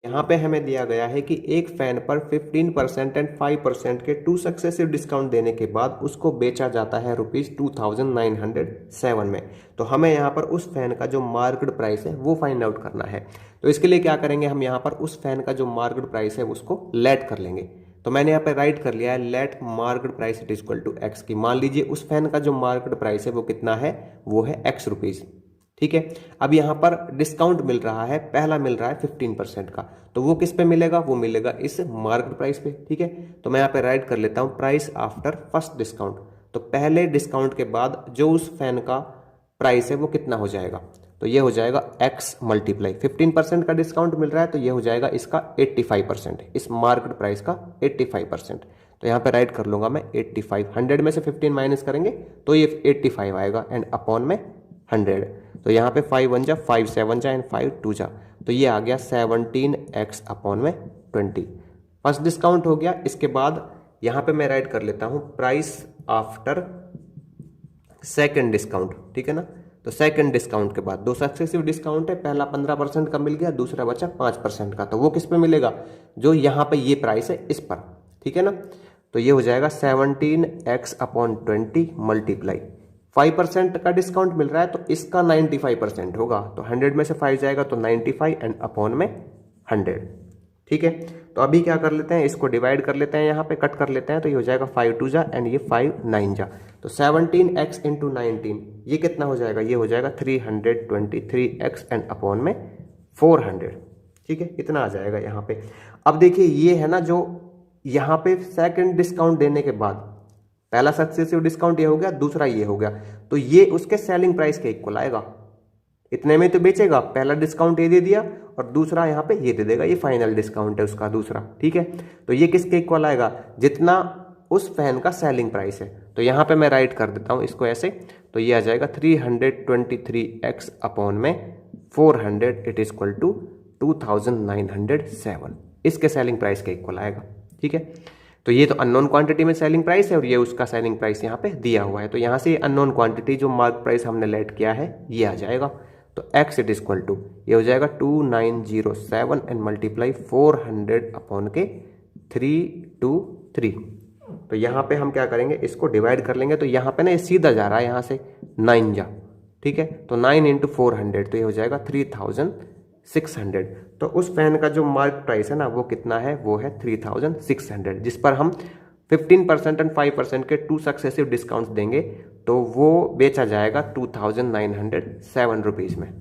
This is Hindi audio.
यहाँ पे हमें दिया गया है कि एक फैन पर 15% एंड 5% के 2 सक्सेसिव डिस्काउंट देने के बाद उसको बेचा जाता है ₹2907 में। तो हमें यहाँ पर उस फैन का जो मार्केट प्राइस है वो फाइंड आउट करना है। तो इसके लिए क्या करेंगे, हम यहाँ पर उस फैन का जो मार्केट प्राइस है उसको लेट कर लेंगे। तो मैंने यहाँ पे राइट कर लिया है let market price it equal to X की। मान लीजिए उस फैन का जो मार्केट प्राइस है वो कितना है, वो है एक्स रुपीज़। ठीक है, अब यहाँ पर डिस्काउंट मिल रहा है, पहला मिल रहा है 15% का, तो वो किस पे मिलेगा, वो मिलेगा इस मार्केट प्राइस पे। ठीक है, तो मैं यहाँ पे राइट कर लेता हूँ प्राइस आफ्टर फर्स्ट डिस्काउंट। तो पहले डिस्काउंट के बाद जो उस फैन का प्राइस है वो कितना हो जाएगा, तो ये हो जाएगा x मल्टीप्लाई 15% का डिस्काउंट मिल रहा है तो ये हो जाएगा इसका 85%, इस मार्केट प्राइस का 85%। तो यहाँ पे राइट कर लूंगा मैं 85, 100 में से 15 माइनस करेंगे तो ये 85 आएगा एंड अपॉन में 100। तो यहाँ पे 5 1 जा 5 7 जा एंड 5 2 जा, तो ये आ गया 17x अपॉन में 20। फर्स्ट डिस्काउंट हो गया। इसके बाद यहाँ पे मैं राइट कर लेता हूँ प्राइस आफ्टर सेकेंड डिस्काउंट। ठीक है ना, तो सेकंड डिस्काउंट के बाद दो सक्सेसिव डिस्काउंट है, पहला 15% का मिल गया, दूसरा बचा 5% का, तो वो किस पे मिलेगा, जो यहाँ पे ये प्राइस है इस पर। ठीक है ना, तो ये हो जाएगा 17x अपॉन 20 मल्टीप्लाई 5% का डिस्काउंट मिल रहा है तो इसका 95% होगा, तो 100 में से 5 जाएगा तो 95 एंड अपॉन में 100। ठीक है, तो अभी क्या कर लेते हैं, इसको डिवाइड कर लेते हैं, यहाँ पे कट कर लेते हैं, तो ये हो जाएगा 5 2 जा एंड ये 5 9 जा, तो 17x इंटू 19 ये कितना हो जाएगा, ये हो जाएगा 323x एंड अपॉन में 400। ठीक है, इतना आ जाएगा यहाँ पे। अब देखिए ये है ना, जो यहाँ पे सेकंड डिस्काउंट देने के बाद पहला सक्सेसिव डिस्काउंट ये हो गया, दूसरा ये हो गया, तो ये उसके सेलिंग प्राइस के इक्वल आएगा, इतने में तो बेचेगा। पहला डिस्काउंट ये दे दिया और दूसरा यहाँ पे ये दे देगा, ये फाइनल डिस्काउंट है उसका दूसरा। ठीक है, तो ये किसके इक्वल आएगा, जितना उस फैन का सेलिंग प्राइस है। तो यहाँ पे मैं राइट कर देता हूँ इसको ऐसे, तो ये आ जाएगा 323x अपॉन में 400 इट इज इक्वल टू 2907, इसके सेलिंग प्राइस के इक्वल आएगा। ठीक है, तो ये तो अननोन क्वांटिटी में सेलिंग प्राइस है और ये उसका सेलिंग प्राइस यहाँ पे दिया हुआ है, तो यहाँ से अननोन क्वांटिटी जो मार्क प्राइस हमने लेट किया है ये आ जाएगा। तो x इट इक्वल टू ये हो जाएगा 2907 एंड मल्टीप्लाई 400 अपॉन के 323। तो यहाँ पे हम क्या करेंगे, इसको डिवाइड कर लेंगे, तो यहाँ पे ना ये सीधा जा रहा है यहाँ से 9 जा। ठीक है, तो 9 इंटू 400 तो ये हो जाएगा 3600। तो उस फैन का जो मार्क प्राइस है ना वो कितना है, वो है 3600, जिस पर हम 15% एंड 5% के 2 सक्सेसिव डिस्काउंट्स देंगे तो वो बेचा जाएगा 2907 रुपीज़ में।